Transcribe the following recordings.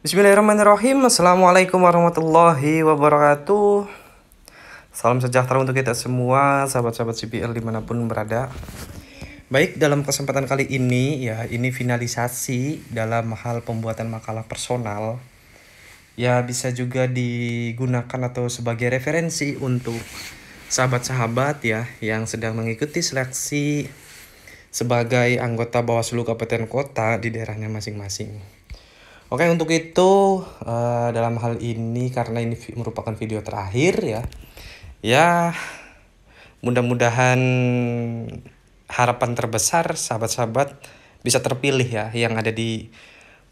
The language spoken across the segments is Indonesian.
Bismillahirrahmanirrahim. Assalamualaikum warahmatullahi wabarakatuh. Salam sejahtera untuk kita semua, sahabat-sahabat CPL dimanapun berada. Baik, dalam kesempatan kali ini ya, ini finalisasi dalam hal pembuatan makalah personal. Ya, bisa juga digunakan atau sebagai referensi untuk sahabat-sahabat ya yang sedang mengikuti seleksi sebagai anggota Bawaslu Kabupaten Kota di daerahnya masing-masing. Oke, untuk itu dalam hal ini karena ini merupakan video terakhir ya. Ya, mudah-mudahan harapan terbesar sahabat-sahabat bisa terpilih ya yang ada di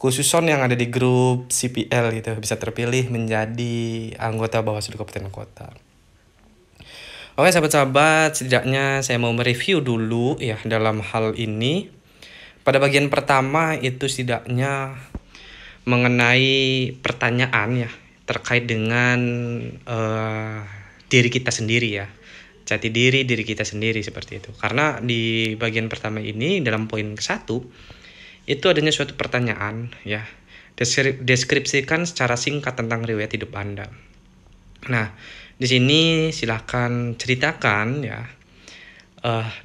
khususon yang ada di grup CPL gitu bisa terpilih menjadi anggota Bawaslu Kabupaten Kota. Oke, sahabat-sahabat, setidaknya saya mau mereview dulu ya dalam hal ini. Pada bagian pertama itu setidaknya mengenai pertanyaan ya terkait dengan diri kita sendiri ya, jati diri kita sendiri seperti itu. Karena di bagian pertama ini dalam poin ke-1 itu adanya suatu pertanyaan ya, deskripsikan secara singkat tentang riwayat hidup Anda. Nah, di sini silahkan ceritakan ya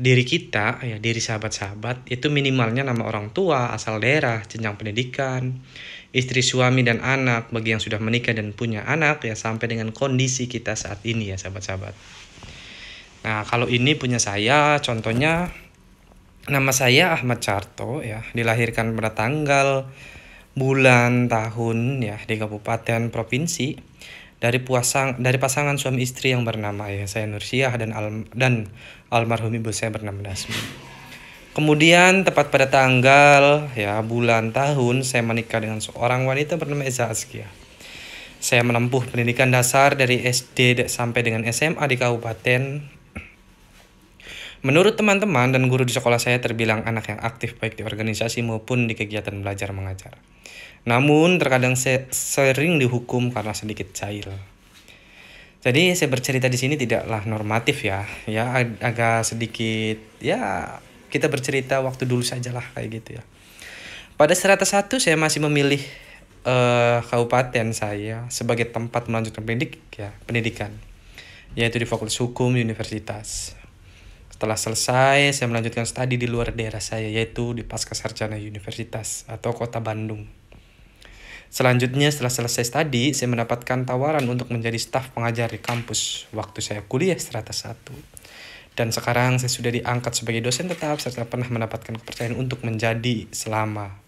diri kita ya, diri sahabat-sahabat itu minimalnya nama orang tua, asal daerah, jenjang pendidikan, istri, suami, dan anak bagi yang sudah menikah dan punya anak ya, sampai dengan kondisi kita saat ini ya sahabat-sahabat. Nah, kalau ini punya saya, contohnya nama saya Ahmad Carto ya, dilahirkan pada tanggal, bulan, tahun ya di kabupaten provinsi dari pasangan suami istri yang bernama ya saya Nursiah dan almarhum ibu saya bernama Dasmi. Kemudian tepat pada tanggal ya bulan tahun saya menikah dengan seorang wanita bernama Eza Azkia. Saya menempuh pendidikan dasar dari SD sampai dengan SMA di kabupaten. Menurut teman-teman dan guru di sekolah saya terbilang anak yang aktif baik di organisasi maupun di kegiatan belajar mengajar. Namun terkadang saya sering dihukum karena sedikit jahil. Jadi saya bercerita di sini tidaklah normatif ya, agak sedikit ya kita bercerita waktu dulu sajalah kayak gitu ya. Pada strata 1 saya masih memilih kabupaten saya sebagai tempat melanjutkan pendidikan, yaitu di Fakultas Hukum Universitas. Setelah selesai, saya melanjutkan studi di luar daerah saya, yaitu di Pascasarjana Universitas atau Kota Bandung. Selanjutnya, setelah selesai studi, saya mendapatkan tawaran untuk menjadi staf pengajar di kampus waktu saya kuliah strata 1. Dan sekarang saya sudah diangkat sebagai dosen tetap serta pernah mendapatkan kepercayaan untuk menjadi selama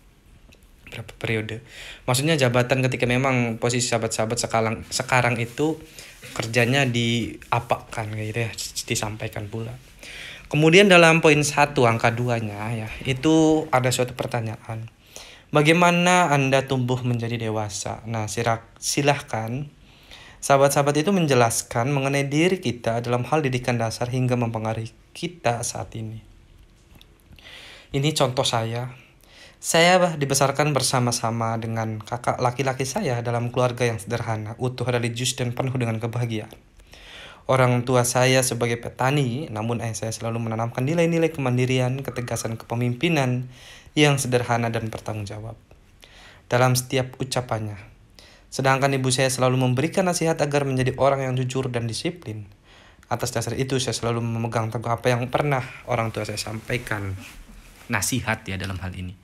berapa periode. Maksudnya jabatan ketika memang posisi sahabat-sahabat sekarang itu kerjanya diapakan gitu ya, disampaikan pula. Kemudian dalam poin 1 angka 2-nya ya, itu ada suatu pertanyaan. Bagaimana Anda tumbuh menjadi dewasa? Nah, silahkan sahabat-sahabat itu menjelaskan mengenai diri kita dalam hal didikan dasar hingga mempengaruhi kita saat ini. Ini contoh saya. Saya dibesarkan bersama-sama dengan kakak laki-laki saya dalam keluarga yang sederhana, utuh, religius, dan penuh dengan kebahagiaan. Orang tua saya sebagai petani, namun ayah saya selalu menanamkan nilai-nilai kemandirian, ketegasan kepemimpinan yang sederhana dan bertanggung jawab dalam setiap ucapannya. Sedangkan ibu saya selalu memberikan nasihat agar menjadi orang yang jujur dan disiplin. Atas dasar itu saya selalu memegang teguh apa yang pernah orang tua saya sampaikan. Nasihat ya dalam hal ini.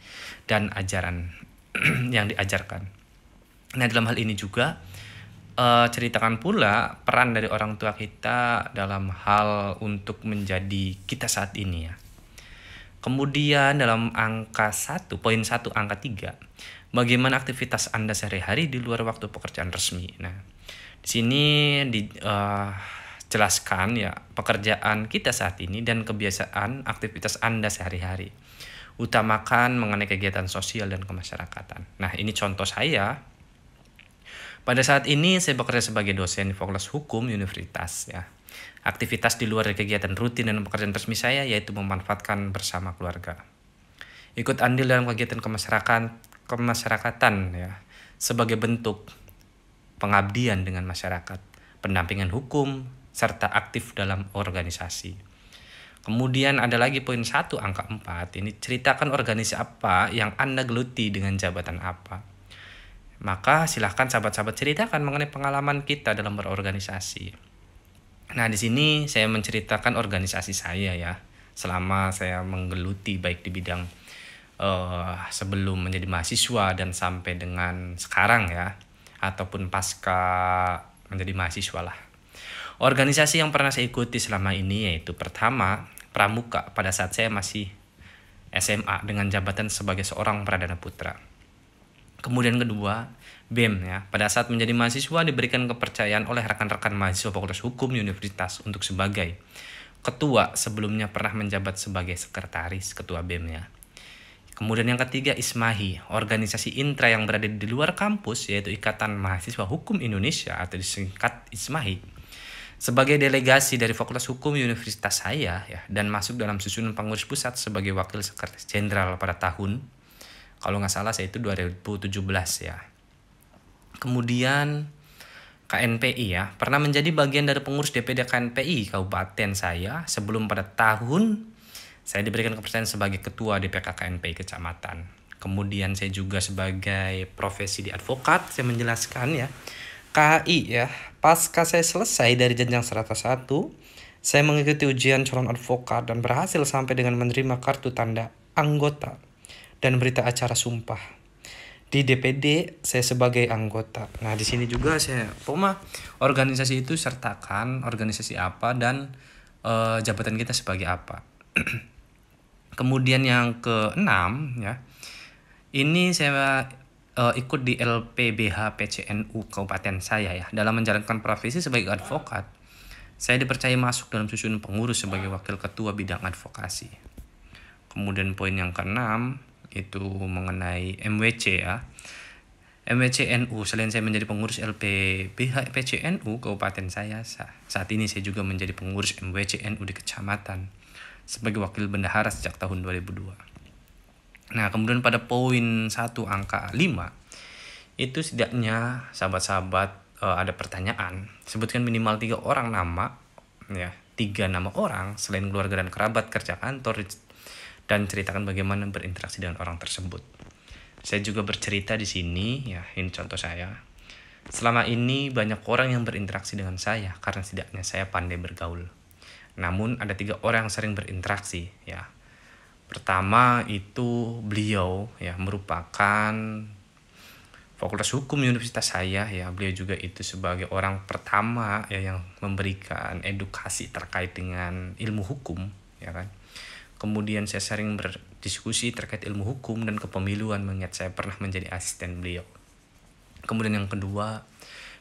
Dan ajaran yang diajarkan. Nah, dalam hal ini juga ceritakan pula peran dari orang tua kita dalam hal untuk menjadi kita saat ini ya. Kemudian dalam angka 1, poin 1 angka 3, bagaimana aktivitas Anda sehari-hari di luar waktu pekerjaan resmi. Nah, di sini jelaskan ya pekerjaan kita saat ini dan kebiasaan aktivitas Anda sehari-hari. Utamakan mengenai kegiatan sosial dan kemasyarakatan. Nah, ini contoh saya. Pada saat ini saya bekerja sebagai dosen di Fakultas Hukum Universitas ya. Aktivitas di luar kegiatan rutin dan pekerjaan resmi saya yaitu memanfaatkan bersama keluarga. Ikut andil dalam kegiatan kemasyarakatan ya sebagai bentuk pengabdian dengan masyarakat, pendampingan hukum serta aktif dalam organisasi. Kemudian ada lagi poin 1 angka 4, ini ceritakan organisasi apa yang Anda geluti dengan jabatan apa. Maka silahkan sahabat-sahabat ceritakan mengenai pengalaman kita dalam berorganisasi. Nah, di sini saya menceritakan organisasi saya ya, selama saya menggeluti baik di bidang sebelum menjadi mahasiswa dan sampai dengan sekarang ya, ataupun pasca menjadi mahasiswa lah. Organisasi yang pernah saya ikuti selama ini yaitu pertama, Pramuka pada saat saya masih SMA dengan jabatan sebagai seorang Pradana Putra. Kemudian kedua, BEM ya. Pada saat menjadi mahasiswa diberikan kepercayaan oleh rekan-rekan mahasiswa Fakultas Hukum Universitas untuk sebagai ketua, sebelumnya pernah menjabat sebagai sekretaris ketua BEM ya. Kemudian yang ketiga, ISMAHI, organisasi intra yang berada di luar kampus yaitu Ikatan Mahasiswa Hukum Indonesia atau disingkat ISMAHI. Sebagai delegasi dari Fakultas Hukum Universitas saya ya, dan masuk dalam susunan pengurus pusat sebagai wakil sekretaris jenderal pada tahun, kalau nggak salah saya itu 2017 ya. Kemudian KNPI ya, pernah menjadi bagian dari pengurus DPD KNPI kabupaten saya sebelum pada tahun saya diberikan kepercayaan sebagai ketua DPK KNPI kecamatan. Kemudian saya juga sebagai profesi di advokat, saya menjelaskan ya. KAI ya, pasca saya selesai dari jenjang strata 1, saya mengikuti ujian calon advokat dan berhasil sampai dengan menerima kartu tanda anggota dan berita acara sumpah. Di DPD saya sebagai anggota. Nah, di sini juga saya organisasi itu sertakan organisasi apa dan jabatan kita sebagai apa. Kemudian yang keenam ya, ini saya ikut di LPBH PCNU Kabupaten saya ya. Dalam menjalankan profesi sebagai advokat, saya dipercaya masuk dalam susunan pengurus sebagai wakil ketua bidang advokasi. Kemudian poin yang keenam itu mengenai MWC ya. MWCNU, selain saya menjadi pengurus LPBH PCNU Kabupaten saya, saat ini saya juga menjadi pengurus MWCNU di kecamatan sebagai wakil bendahara sejak tahun 2002. Nah, kemudian pada poin 1 angka 5 itu setidaknya sahabat-sahabat ada pertanyaan. Sebutkan minimal 3 orang nama ya, 3 nama orang selain keluarga dan kerabat kerja kantor, dan ceritakan bagaimana berinteraksi dengan orang tersebut. Saya juga bercerita di sini ya, ini contoh saya. Selama ini banyak orang yang berinteraksi dengan saya karena setidaknya saya pandai bergaul. Namun ada 3 orang yang sering berinteraksi ya. Pertama itu beliau ya, merupakan Fakultas Hukum Universitas saya ya. Beliau juga itu sebagai orang pertama ya yang memberikan edukasi terkait dengan ilmu hukum ya kan. Kemudian saya sering berdiskusi terkait ilmu hukum dan kepemiluan mengingat saya pernah menjadi asisten beliau. Kemudian yang kedua,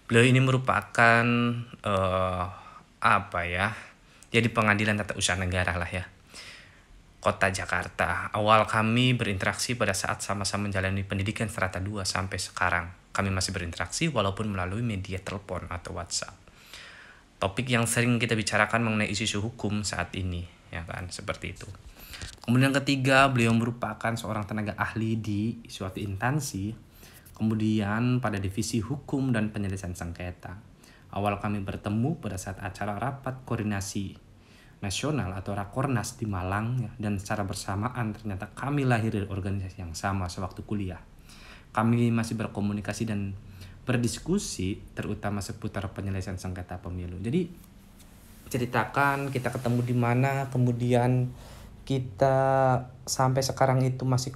beliau ini merupakan jadi pengadilan tata usaha negara lah ya, Kota Jakarta. Awal kami berinteraksi pada saat sama-sama menjalani pendidikan strata 2 sampai sekarang. Kami masih berinteraksi walaupun melalui media telepon atau WhatsApp. Topik yang sering kita bicarakan mengenai isu-isu hukum saat ini, ya kan, seperti itu. Kemudian ketiga, beliau merupakan seorang tenaga ahli di suatu instansi, kemudian pada divisi hukum dan penyelesaian sengketa. Awal kami bertemu pada saat acara rapat koordinasi nasional atau Rakornas di Malang ya, dan secara bersamaan ternyata kami lahir dari organisasi yang sama sewaktu kuliah. Kami masih berkomunikasi dan berdiskusi terutama seputar penyelesaian sengketa pemilu. Jadi ceritakan kita ketemu di mana, kemudian kita sampai sekarang itu masih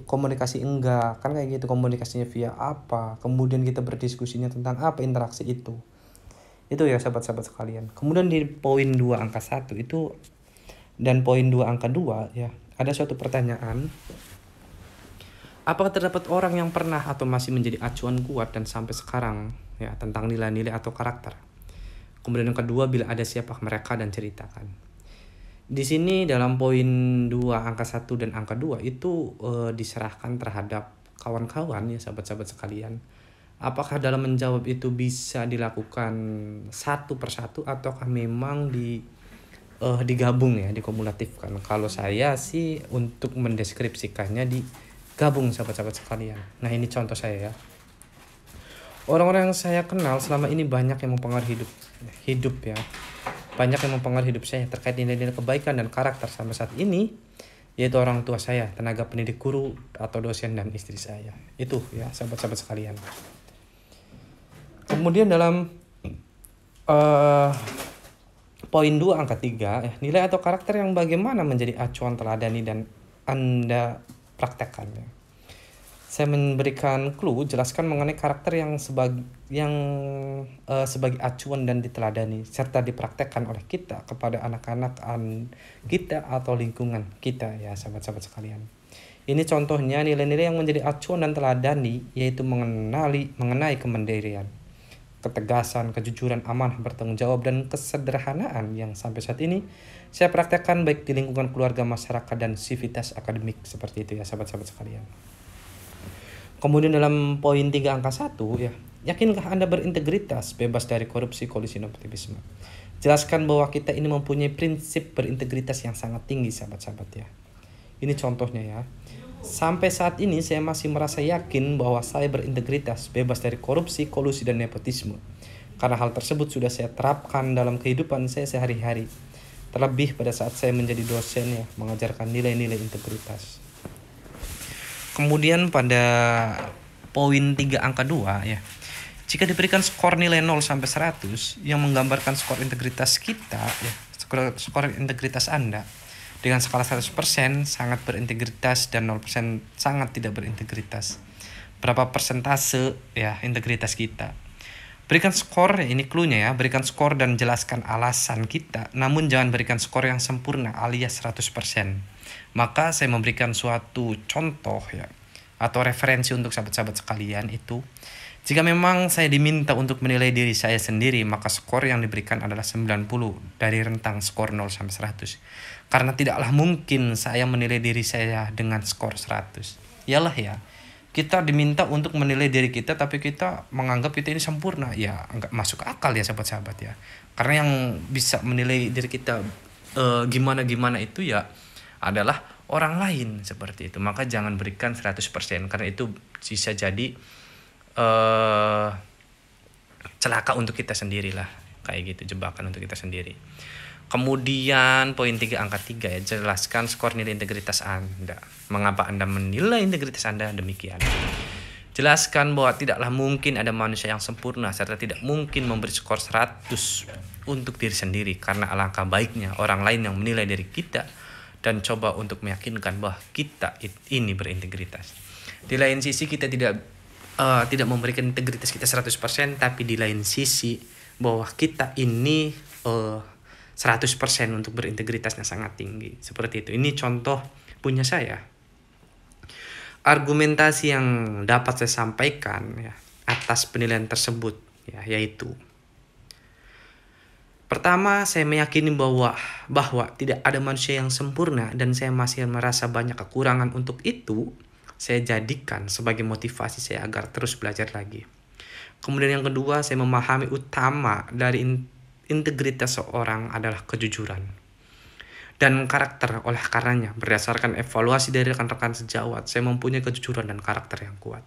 komunikasi enggak, kan kayak gitu, komunikasinya via apa, kemudian kita berdiskusinya tentang apa, interaksi itu ya sahabat-sahabat sekalian. Kemudian di poin 2 angka 1 itu dan poin 2 angka 2 ya, ada suatu pertanyaan. Apakah terdapat orang yang pernah atau masih menjadi acuan kuat dan sampai sekarang ya tentang nilai-nilai atau karakter? Kemudian yang kedua, bila ada siapa mereka dan ceritakan. Di sini dalam poin 2 angka 1 dan angka 2 itu diserahkan terhadap kawan-kawan ya sahabat-sahabat sekalian. Apakah dalam menjawab itu bisa dilakukan satu persatu ataukah memang digabung ya, dikumulatifkan? Kalau saya sih untuk mendeskripsikannya digabung sahabat-sahabat sekalian. Nah, ini contoh saya ya. Orang-orang yang saya kenal selama ini banyak yang mempengaruhi hidup ya. Banyak yang mempengaruhi hidup saya terkait nilai-nilai kebaikan dan karakter. Sampai saat ini yaitu orang tua saya, tenaga pendidik, guru atau dosen, dan istri saya. Itu ya sahabat-sahabat sekalian. Kemudian dalam poin 2 angka 3 ya, nilai atau karakter yang bagaimana menjadi acuan teladani dan Anda praktekkannya. Saya memberikan clue, jelaskan mengenai karakter yang sebagai acuan dan diteladani serta dipraktekkan oleh kita kepada anak-anak kita atau lingkungan kita ya sahabat-sahabat sekalian. Ini contohnya nilai-nilai yang menjadi acuan dan teladani, yaitu mengenai kemandirian, ketegasan, kejujuran, amanah, bertanggung jawab, dan kesederhanaan yang sampai saat ini saya praktekkan baik di lingkungan keluarga, masyarakat, dan sivitas akademik. Seperti itu ya sahabat-sahabat sekalian. Kemudian dalam poin 3 angka 1 ya, yakinkah Anda berintegritas, bebas dari korupsi, kolusi, nepotisme? Jelaskan bahwa kita ini mempunyai prinsip berintegritas yang sangat tinggi sahabat-sahabat ya. Ini contohnya ya. Sampai saat ini saya masih merasa yakin bahwa saya berintegritas, bebas dari korupsi, kolusi, dan nepotisme. Karena hal tersebut sudah saya terapkan dalam kehidupan saya sehari-hari. Terlebih pada saat saya menjadi dosen ya, mengajarkan nilai-nilai integritas. Kemudian pada poin 3 angka 2 ya. Jika diberikan skor nilai 0 sampai 100 yang menggambarkan skor integritas kita ya, skor integritas Anda dengan skala 100% sangat berintegritas dan 0% sangat tidak berintegritas. Berapa persentase ya integritas kita? Berikan skor, ya, ini clue-nya ya, berikan skor dan jelaskan alasan kita, namun jangan berikan skor yang sempurna alias 100%. Maka saya memberikan suatu contoh ya, atau referensi untuk sahabat-sahabat sekalian itu. Jika memang saya diminta untuk menilai diri saya sendiri, maka skor yang diberikan adalah 90 dari rentang skor 0 sampai 100. Karena tidaklah mungkin saya menilai diri saya dengan skor 100. Iyalah ya, kita diminta untuk menilai diri kita tapi kita menganggap kita ini sempurna. Ya nggak masuk akal ya sahabat-sahabat ya. Karena yang bisa menilai diri kita gimana-gimana itu ya adalah orang lain seperti itu. Maka jangan berikan 100% karena itu bisa jadi celaka untuk kita sendiri lah, kayak gitu, jebakan untuk kita sendiri. Kemudian poin 3 angka 3 ya, jelaskan skor nilai integritas Anda. Mengapa Anda menilai integritas Anda demikian? Jelaskan bahwa tidaklah mungkin ada manusia yang sempurna serta tidak mungkin memberi skor 100 untuk diri sendiri, karena alangkah baiknya orang lain yang menilai diri kita dan coba untuk meyakinkan bahwa kita ini berintegritas. Di lain sisi kita tidak memberikan integritas kita 100%, tapi di lain sisi bahwa kita ini 100% untuk berintegritasnya sangat tinggi. Seperti itu. Ini contoh punya saya. Argumentasi yang dapat saya sampaikan ya atas penilaian tersebut ya, yaitu pertama, saya meyakini bahwa tidak ada manusia yang sempurna dan saya masih merasa banyak kekurangan. Untuk itu, saya jadikan sebagai motivasi saya agar terus belajar lagi. Kemudian yang kedua, saya memahami utama dari integritas seorang adalah kejujuran dan karakter. Oleh karenanya, berdasarkan evaluasi dari rekan-rekan sejawat, saya mempunyai kejujuran dan karakter yang kuat.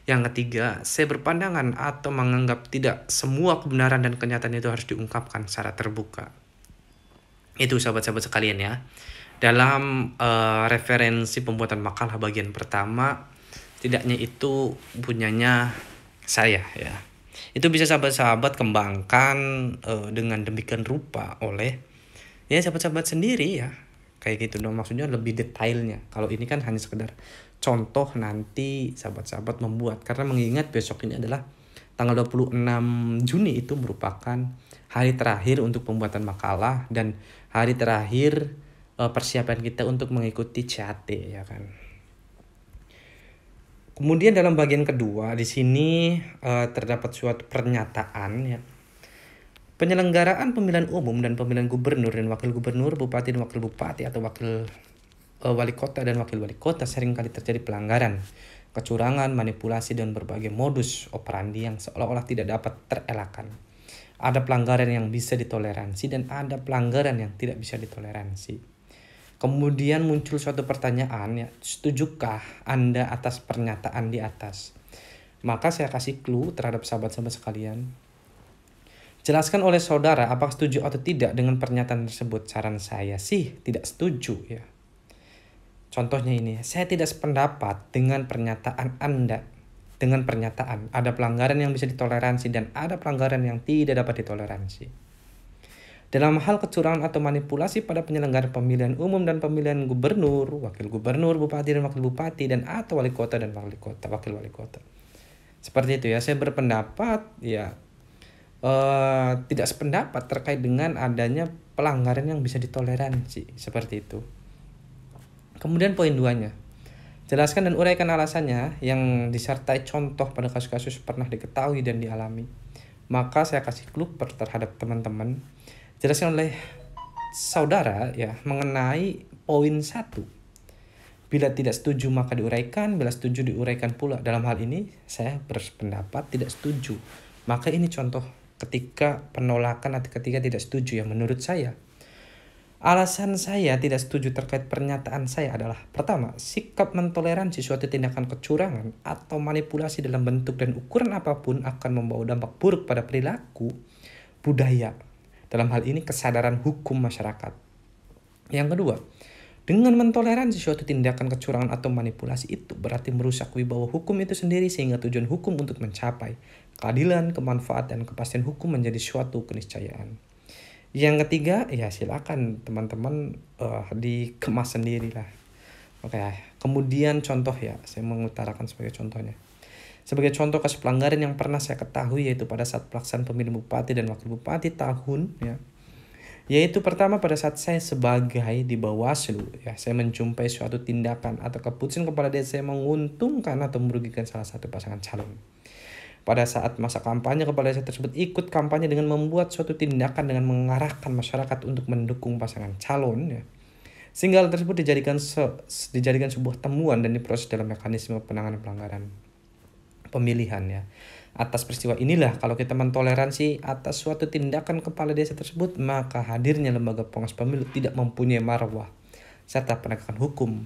Yang ketiga, saya berpandangan atau menganggap tidak semua kebenaran dan kenyataan itu harus diungkapkan secara terbuka. Itu sahabat-sahabat sekalian ya. Dalam referensi pembuatan makalah bagian pertama, tidaknya itu punyanya saya ya. Itu bisa sahabat-sahabat kembangkan dengan demikian rupa oleh ya sahabat-sahabat sendiri ya. Kayak gitu dong, maksudnya lebih detailnya. Kalau ini kan hanya sekedar contoh, nanti sahabat-sahabat membuat. Karena mengingat besok ini adalah tanggal 26 Juni itu merupakan hari terakhir untuk pembuatan makalah dan hari terakhir persiapan kita untuk mengikuti CAT ya kan. Kemudian dalam bagian kedua di sini terdapat suatu pernyataan ya. Penyelenggaraan pemilihan umum dan pemilihan gubernur dan wakil gubernur, bupati dan wakil bupati atau wakil wali kota dan wakil wali kota seringkali terjadi pelanggaran, kecurangan, manipulasi, dan berbagai modus operandi yang seolah-olah tidak dapat terelakkan. Ada pelanggaran yang bisa ditoleransi dan ada pelanggaran yang tidak bisa ditoleransi. Kemudian muncul suatu pertanyaan ya, setujukah Anda atas pernyataan di atas? Maka saya kasih clue terhadap sahabat-sahabat sekalian. Jelaskan oleh saudara apakah setuju atau tidak dengan pernyataan tersebut. Saran saya sih tidak setuju ya. Contohnya ini, saya tidak sependapat dengan pernyataan Anda. Dengan pernyataan, ada pelanggaran yang bisa ditoleransi dan ada pelanggaran yang tidak dapat ditoleransi. Dalam hal kecurangan atau manipulasi pada penyelenggaraan pemilihan umum dan pemilihan gubernur, wakil gubernur, bupati dan wakil bupati, dan atau wali kota dan wakil wali kota. Seperti itu ya, saya berpendapat ya tidak sependapat terkait dengan adanya pelanggaran yang bisa ditoleransi, seperti itu. Kemudian poin 2-nya, jelaskan dan uraikan alasannya yang disertai contoh pada kasus-kasus pernah diketahui dan dialami. Maka saya kasih clue terhadap teman-teman. Jelaskan oleh saudara ya mengenai poin 1. Bila tidak setuju maka diuraikan, bila setuju diuraikan pula. Dalam hal ini saya berpendapat tidak setuju. Maka ini contoh ketika penolakan atau ketika tidak setuju ya menurut saya. Alasan saya tidak setuju terkait pernyataan saya adalah, pertama, sikap mentoleransi suatu tindakan kecurangan atau manipulasi dalam bentuk dan ukuran apapun akan membawa dampak buruk pada perilaku, budaya, dalam hal ini kesadaran hukum masyarakat. Yang kedua, dengan mentoleransi suatu tindakan kecurangan atau manipulasi itu berarti merusak wibawa hukum itu sendiri sehingga tujuan hukum untuk mencapai keadilan, kemanfaatan, dan kepastian hukum menjadi suatu keniscayaan. Yang ketiga, ya silakan teman-teman dikemas sendiri lah. Oke, kemudian contoh ya, saya mengutarakan sebagai contohnya. Sebagai contoh kasus pelanggaran yang pernah saya ketahui yaitu pada saat pelaksanaan pemilihan bupati dan wakil bupati tahun ya. Yaitu pertama pada saat saya sebagai di Bawaslu ya, saya menjumpai suatu tindakan atau keputusan kepala desa yang menguntungkan atau merugikan salah satu pasangan calon. Pada saat masa kampanye, kepala desa tersebut ikut kampanye dengan membuat suatu tindakan dengan mengarahkan masyarakat untuk mendukung pasangan calon ya. Sehingga hal tersebut dijadikan sebuah temuan dan diproses dalam mekanisme penanganan pelanggaran pemilihan ya. Atas peristiwa inilah kalau kita mentoleransi atas suatu tindakan kepala desa tersebut, maka hadirnya lembaga pengawas pemilu tidak mempunyai marwah serta penegakan hukum.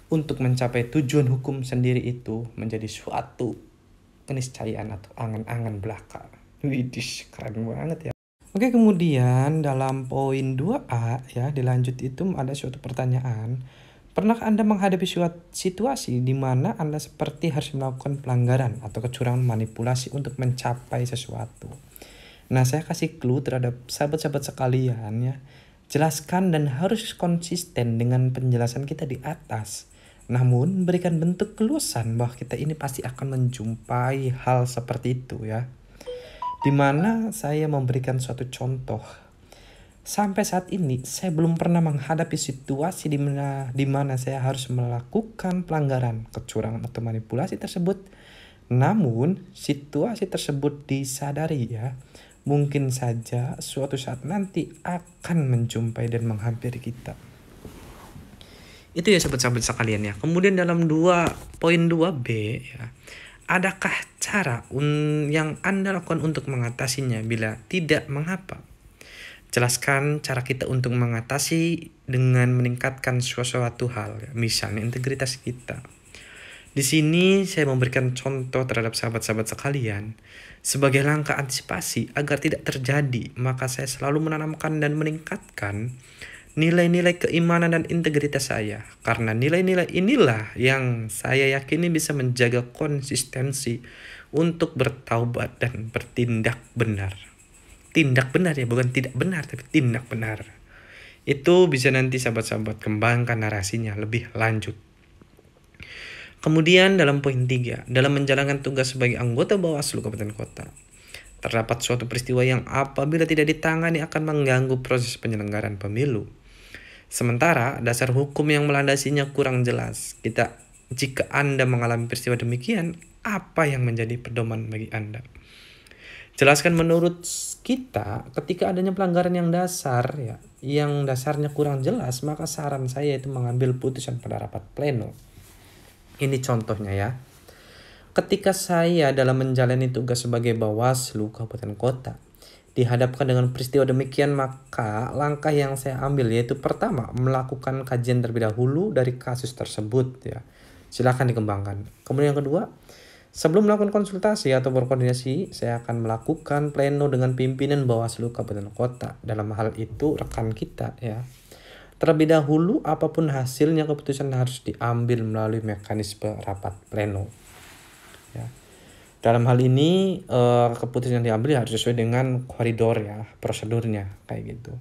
Untuk mencapai tujuan hukum sendiri itu menjadi suatu keniscayaan atau angan-angan belaka. Widih, keren banget ya. Oke, kemudian dalam poin 2A ya, dilanjut itu ada suatu pertanyaan. Pernah Anda menghadapi suatu situasi di mana Anda seperti harus melakukan pelanggaran atau kecurangan manipulasi untuk mencapai sesuatu? Nah, saya kasih clue terhadap sahabat-sahabat sekalian ya. Jelaskan dan harus konsisten dengan penjelasan kita di atas. Namun, berikan bentuk keluasan bahwa kita ini pasti akan menjumpai hal seperti itu ya. Dimana saya memberikan suatu contoh. Sampai saat ini, saya belum pernah menghadapi situasi di mana saya harus melakukan pelanggaran, kecurangan atau manipulasi tersebut. Namun, situasi tersebut disadari ya. Mungkin saja suatu saat nanti akan menjumpai dan menghampiri kita. Itu ya sahabat-sahabat sekalian ya. Kemudian dalam poin 2B ya, adakah cara yang Anda lakukan untuk mengatasinya? Bila tidak, mengapa? Jelaskan cara kita untuk mengatasi dengan meningkatkan suatu hal ya. Misalnya integritas kita. Di sini saya memberikan contoh terhadap sahabat-sahabat sekalian. Sebagai langkah antisipasi agar tidak terjadi, maka saya selalu menanamkan dan meningkatkan nilai-nilai keimanan dan integritas saya. Karena nilai-nilai inilah yang saya yakini bisa menjaga konsistensi untuk bertaubat dan bertindak benar. Tindak benar ya, bukan tidak benar, tapi tindak benar. Itu bisa nanti sahabat-sahabat kembangkan narasinya lebih lanjut. Kemudian dalam poin 3, dalam menjalankan tugas sebagai anggota Bawaslu Kabupaten Kota, terdapat suatu peristiwa yang apabila tidak ditangani akan mengganggu proses penyelenggaraan pemilu. Sementara dasar hukum yang melandasinya kurang jelas. Jika Anda mengalami peristiwa demikian, apa yang menjadi pedoman bagi Anda? Jelaskan menurut kita ketika adanya pelanggaran yang dasar ya, yang dasarnya kurang jelas, maka saran saya itu mengambil putusan pada rapat pleno. Ini contohnya ya. Ketika saya dalam menjalani tugas sebagai Bawaslu Kabupaten Kota dihadapkan dengan peristiwa demikian, maka langkah yang saya ambil yaitu pertama, melakukan kajian terlebih dahulu dari kasus tersebut ya. Silakan dikembangkan. Kemudian yang kedua, sebelum melakukan konsultasi atau berkoordinasi, saya akan melakukan pleno dengan pimpinan Bawaslu Kabupaten Kota. Dalam hal itu rekan kita ya. Terlebih dahulu, apapun hasilnya, keputusan harus diambil melalui mekanisme rapat pleno. Ya. Dalam hal ini, keputusan yang diambil harus sesuai dengan koridor ya, prosedurnya, kayak gitu.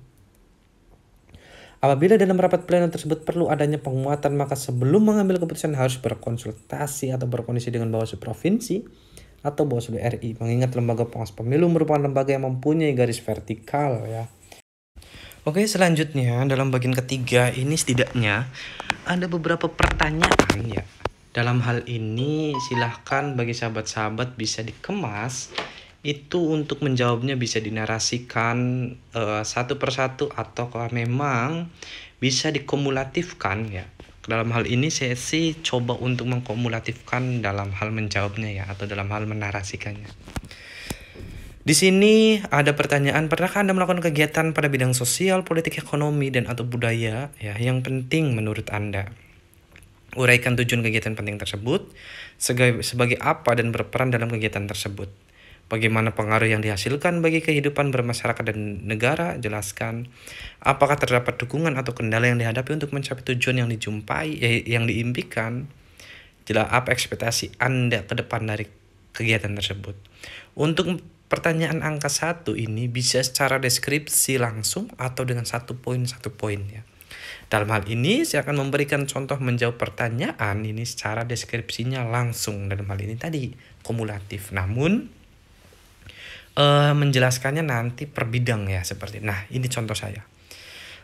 Apabila dalam rapat pleno tersebut perlu adanya penguatan, maka sebelum mengambil keputusan harus berkonsultasi atau berkondisi dengan Bawaslu Provinsi atau Bawaslu RI. Mengingat lembaga pengawas pemilu merupakan lembaga yang mempunyai garis vertikal ya. Oke, selanjutnya dalam bagian ketiga ini setidaknya ada beberapa pertanyaan ya. Dalam hal ini silahkan bagi sahabat-sahabat bisa dikemas itu untuk menjawabnya, bisa dinarasikan satu persatu atau kalau memang bisa dikumulatifkan ya. Dalam hal ini saya sih coba untuk mengkumulatifkan dalam hal menjawabnya ya, atau dalam hal menarasikannya. Di sini ada pertanyaan, pernahkah Anda melakukan kegiatan pada bidang sosial, politik, ekonomi, dan atau budaya ya yang penting menurut Anda? Uraikan tujuan kegiatan penting tersebut, sebagai apa dan berperan dalam kegiatan tersebut. Bagaimana pengaruh yang dihasilkan bagi kehidupan bermasyarakat dan negara, jelaskan. Apakah terdapat dukungan atau kendala yang dihadapi untuk mencapai tujuan yang yang diimpikan? Jelas apa ekspektasi Anda ke depan dari kegiatan tersebut. Untuk pertanyaan angka 1 ini bisa secara deskripsi langsung atau dengan satu poin ya. Dalam hal ini saya akan memberikan contoh menjawab pertanyaan ini secara deskripsinya langsung. Dalam hal ini tadi kumulatif, namun menjelaskannya nanti per bidang ya, seperti. Nah, ini contoh saya.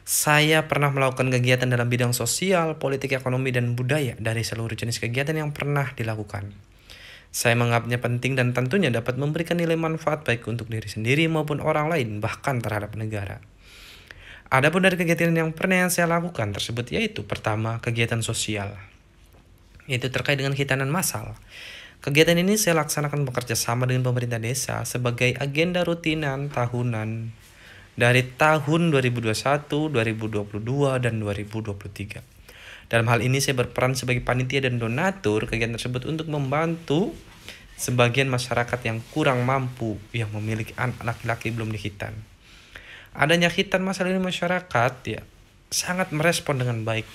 Saya pernah melakukan kegiatan dalam bidang sosial, politik, ekonomi, dan budaya dari seluruh jenis kegiatan yang pernah dilakukan. Saya menganggapnya penting dan tentunya dapat memberikan nilai manfaat baik untuk diri sendiri maupun orang lain, bahkan terhadap negara. Adapun dari kegiatan yang pernah saya lakukan tersebut yaitu pertama, kegiatan sosial. Itu terkait dengan khitanan massal. Kegiatan ini saya laksanakan bekerja sama dengan pemerintah desa sebagai agenda rutinan tahunan dari tahun 2021, 2022, dan 2023. Dalam hal ini saya berperan sebagai panitia dan donatur kegiatan tersebut untuk membantu sebagian masyarakat yang kurang mampu yang memiliki anak laki-laki belum dikhitan. Adanya khitan masalah ini masyarakat ya sangat merespon dengan baik.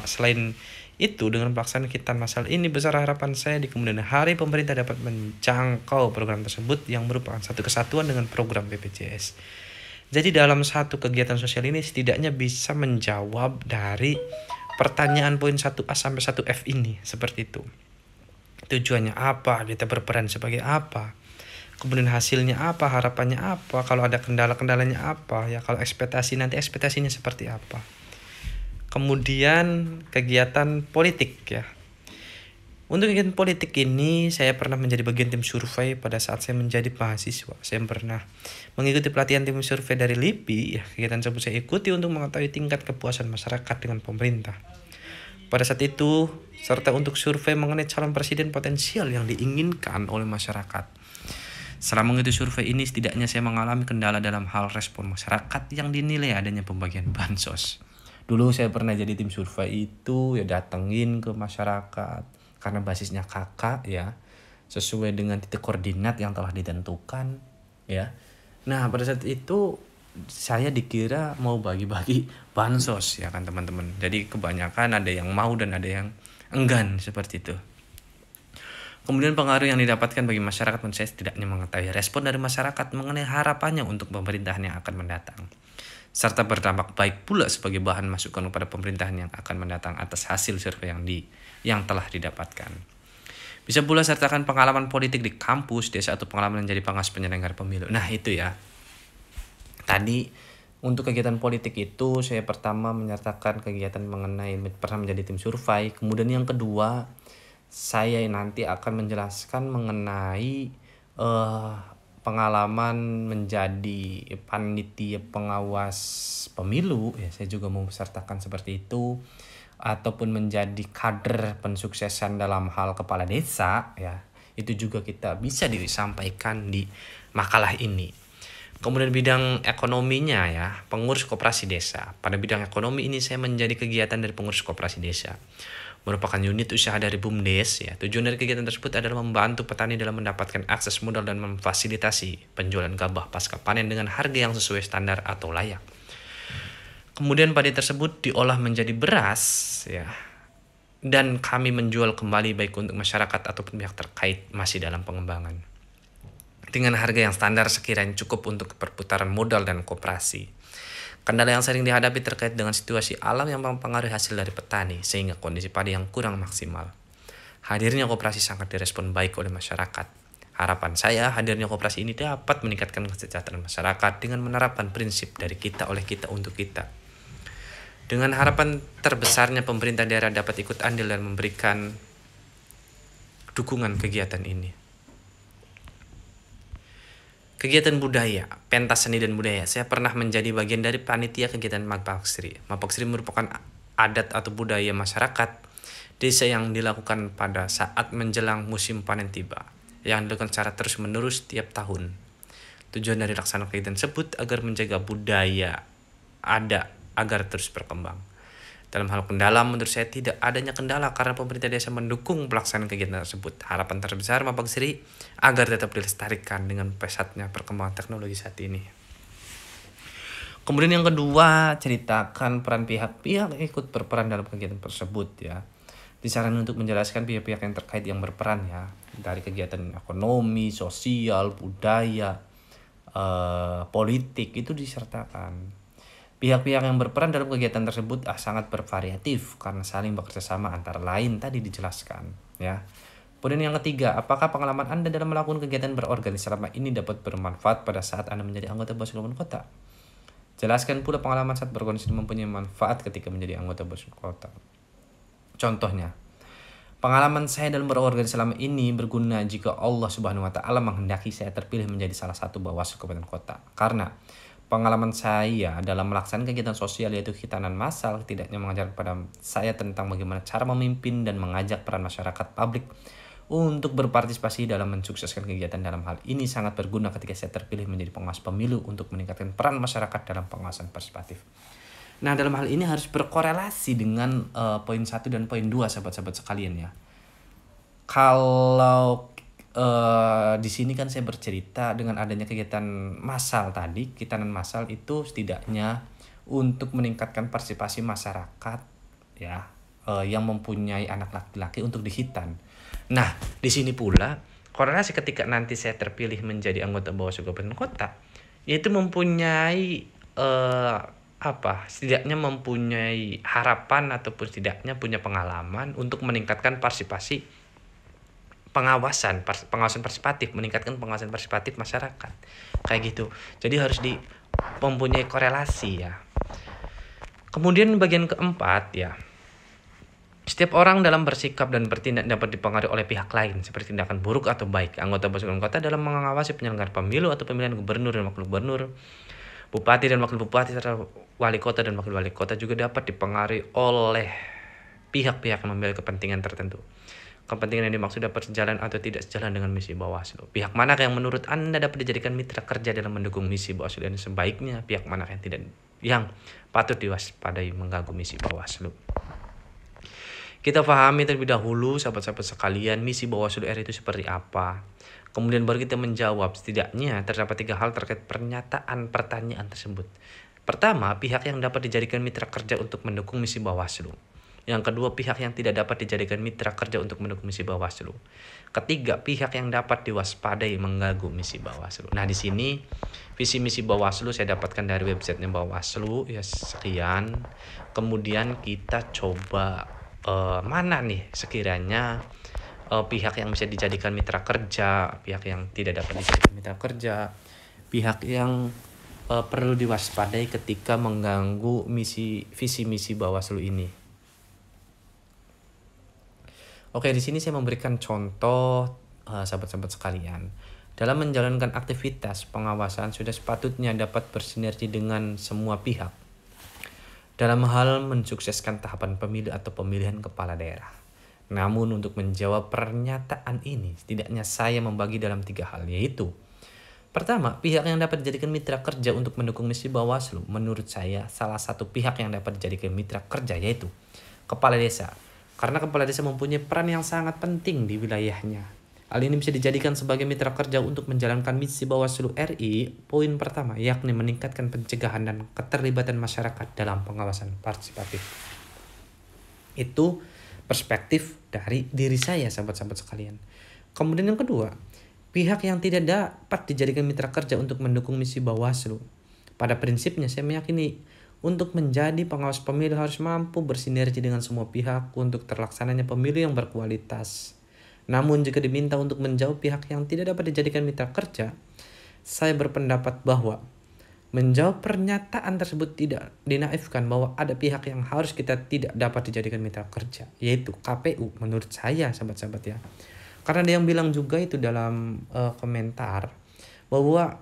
Selain itu, dengan pelaksanaan khitan masal ini, besar harapan saya di kemudian hari pemerintah dapat menjangkau program tersebut yang merupakan satu kesatuan dengan program BPJS. Jadi dalam satu kegiatan sosial ini setidaknya bisa menjawab dari pertanyaan poin 1A sampai 1F ini, seperti itu. Tujuannya apa, kita berperan sebagai apa, kemudian hasilnya apa, harapannya apa, kalau ada kendala-kendalanya apa, ya kalau ekspektasi nanti ekspektasinya seperti apa. Kemudian kegiatan politik ya. Untuk kegiatan politik ini saya pernah menjadi bagian tim survei pada saat saya menjadi mahasiswa. Saya pernah mengikuti pelatihan tim survei dari LIPI ya. Kegiatan tersebut saya ikuti untuk mengetahui tingkat kepuasan masyarakat dengan pemerintah. Pada saat itu, serta untuk survei mengenai calon presiden potensial yang diinginkan oleh masyarakat. Selama mengikuti survei ini setidaknya saya mengalami kendala dalam hal respon masyarakat yang dinilai adanya pembagian bansos. Dulu saya pernah jadi tim survei itu ya, datengin ke masyarakat karena basisnya kakak ya, sesuai dengan titik koordinat yang telah ditentukan ya. Nah, pada saat itu saya dikira mau bagi-bagi bansos ya kan teman-teman. Jadi kebanyakan ada yang mau dan ada yang enggan seperti itu. Kemudian pengaruh yang didapatkan bagi masyarakat, menurut saya setidaknya mengetahui respon dari masyarakat mengenai harapannya untuk pemerintahan yang akan mendatang, serta berdampak baik pula sebagai bahan masukan kepada pemerintahan yang akan mendatang atas hasil survei yang telah didapatkan. Bisa pula sertakan pengalaman politik di kampus, desa, atau pengalaman menjadi pengawas penyelenggara pemilu. Nah itu ya. Tadi untuk kegiatan politik itu saya pertama menyertakan kegiatan mengenai pernah menjadi tim survei. Kemudian yang kedua, saya nanti akan menjelaskan mengenai pengalaman menjadi panitia pengawas pemilu ya, saya juga mau sertakan seperti itu, ataupun menjadi kader pensuksesan dalam hal kepala desa ya, itu juga kita bisa disampaikan di makalah ini. Kemudian bidang ekonominya ya, pengurus koperasi desa. Pada bidang ekonomi ini saya menjadi kegiatan dari pengurus koperasi desa, merupakan unit usaha dari BUMDes ya. Tujuan dari kegiatan tersebut adalah membantu petani dalam mendapatkan akses modal dan memfasilitasi penjualan gabah pasca panen dengan harga yang sesuai standar atau layak. Kemudian padi tersebut diolah menjadi beras, ya, dan kami menjual kembali baik untuk masyarakat ataupun pihak terkait masih dalam pengembangan. Dengan harga yang standar sekiranya cukup untuk perputaran modal dan koperasi. Kendala yang sering dihadapi terkait dengan situasi alam yang mempengaruhi hasil dari petani, sehingga kondisi padi yang kurang maksimal. Hadirnya koperasi sangat direspon baik oleh masyarakat. Harapan saya hadirnya koperasi ini dapat meningkatkan kesejahteraan masyarakat dengan menerapkan prinsip dari kita oleh kita untuk kita. Dengan harapan terbesarnya pemerintah daerah dapat ikut andil dan memberikan dukungan kegiatan ini. Kegiatan budaya, pentas seni dan budaya. Saya pernah menjadi bagian dari panitia kegiatan Mapaksri. Mapaksri merupakan adat atau budaya masyarakat desa yang dilakukan pada saat menjelang musim panen tiba, yang dilakukan secara terus-menerus setiap tahun. Tujuan dari laksana kegiatan tersebut agar menjaga budaya ada agar terus berkembang. Dalam hal kendala, menurut saya tidak adanya kendala karena pemerintah desa mendukung pelaksanaan kegiatan tersebut. Harapan terbesar Mapaksri agar tetap dilestarikan dengan pesatnya perkembangan teknologi saat ini. Kemudian yang kedua, ceritakan peran pihak-pihak yang ikut berperan dalam kegiatan tersebut, ya. Disarankan untuk menjelaskan pihak-pihak yang terkait yang berperan, ya, dari kegiatan ekonomi, sosial, budaya, politik itu disertakan. Pihak-pihak yang berperan dalam kegiatan tersebut sangat bervariatif karena saling bekerja sama antara lain tadi dijelaskan, ya. Kemudian yang ketiga, apakah pengalaman Anda dalam melakukan kegiatan berorganisasi selama ini dapat bermanfaat pada saat Anda menjadi anggota Bawaslu Kabupaten Kota? Jelaskan pula pengalaman saat berorganisasi mempunyai manfaat ketika menjadi anggota Bawaslu Kota. Contohnya, pengalaman saya dalam berorganisasi selama ini berguna jika Allah Subhanahu wa taala menghendaki saya terpilih menjadi salah satu Bawaslu Kabupaten Kota. Karena pengalaman saya dalam melaksanakan kegiatan sosial yaitu khitanan massal tidaknya mengajar kepada saya tentang bagaimana cara memimpin dan mengajak peran masyarakat publik untuk berpartisipasi dalam mensukseskan kegiatan. Dalam hal ini sangat berguna ketika saya terpilih menjadi pengawas pemilu untuk meningkatkan peran masyarakat dalam pengawasan partisipatif. Nah, dalam hal ini harus berkorelasi dengan poin 1 dan poin 2, sahabat-sahabat sekalian, ya. Kalau di sini kan saya bercerita dengan adanya kegiatan massal tadi, khitanan massal itu setidaknya untuk meningkatkan partisipasi masyarakat, ya, yang mempunyai anak laki-laki untuk dikhitan. Nah, di sini pula korelasi ketika nanti saya terpilih menjadi anggota Bawaslu Kabupaten Kota, yaitu mempunyai setidaknya mempunyai harapan ataupun setidaknya punya pengalaman untuk meningkatkan partisipasi pengawasan partisipatif, meningkatkan pengawasan partisipatif masyarakat, kayak gitu. Jadi harus mempunyai korelasi, ya. Kemudian bagian keempat, ya, setiap orang dalam bersikap dan bertindak dapat dipengaruhi oleh pihak lain seperti tindakan buruk atau baik. Anggota Bawaslu Kota dalam mengawasi penyelenggaraan pemilu atau pemilihan gubernur dan wakil gubernur, bupati dan wakil bupati, serta wali kota dan wakil wali kota juga dapat dipengaruhi oleh pihak-pihak yang membela kepentingan tertentu. Kepentingan yang dimaksud dapat sejalan atau tidak sejalan dengan misi Bawaslu. Pihak manakah yang menurut Anda dapat dijadikan mitra kerja dalam mendukung misi Bawaslu, dan sebaiknya pihak manakah yang patut diwaspadai mengganggu misi Bawaslu. Kita pahami terlebih dahulu, sahabat-sahabat sekalian, misi Bawaslu RI itu seperti apa. Kemudian baru kita menjawab. Setidaknya terdapat 3 hal terkait pernyataan pertanyaan tersebut. Pertama, pihak yang dapat dijadikan mitra kerja untuk mendukung misi Bawaslu. Yang kedua, pihak yang tidak dapat dijadikan mitra kerja untuk mendukung misi Bawaslu. Ketiga, pihak yang dapat diwaspadai mengganggu misi Bawaslu. Nah, di sini visi misi Bawaslu saya dapatkan dari websitenya Bawaslu, ya, sekian. Kemudian kita coba mana nih sekiranya pihak yang bisa dijadikan mitra kerja, pihak yang tidak dapat dijadikan mitra kerja, pihak yang perlu diwaspadai ketika mengganggu visi misi Bawaslu ini. Oke, di sini saya memberikan contoh, sahabat-sahabat sekalian. Dalam menjalankan aktivitas pengawasan sudah sepatutnya dapat bersinergi dengan semua pihak dalam hal mensukseskan tahapan pemilu atau pemilihan kepala daerah. Namun untuk menjawab pernyataan ini, setidaknya saya membagi dalam 3 hal, yaitu pertama, pihak yang dapat dijadikan mitra kerja untuk mendukung misi Bawaslu. Menurut saya, salah satu pihak yang dapat dijadikan mitra kerja yaitu kepala desa. Karena kepala desa mempunyai peran yang sangat penting di wilayahnya. Hal ini bisa dijadikan sebagai mitra kerja untuk menjalankan misi Bawaslu RI. Poin pertama, yakni meningkatkan pencegahan dan keterlibatan masyarakat dalam pengawasan partisipatif. Itu perspektif dari diri saya, sahabat-sahabat sekalian. Kemudian yang kedua, pihak yang tidak dapat dijadikan mitra kerja untuk mendukung misi Bawaslu. Pada prinsipnya saya meyakini untuk menjadi pengawas pemilu harus mampu bersinergi dengan semua pihak untuk terlaksananya pemilu yang berkualitas. Namun jika diminta untuk menjauh pihak yang tidak dapat dijadikan mitra kerja, saya berpendapat bahwa menjawab pernyataan tersebut tidak dinaifkan bahwa ada pihak yang harus kita tidak dapat dijadikan mitra kerja, yaitu KPU menurut saya, sahabat-sahabat ya. Karena ada yang bilang juga itu dalam komentar bahwa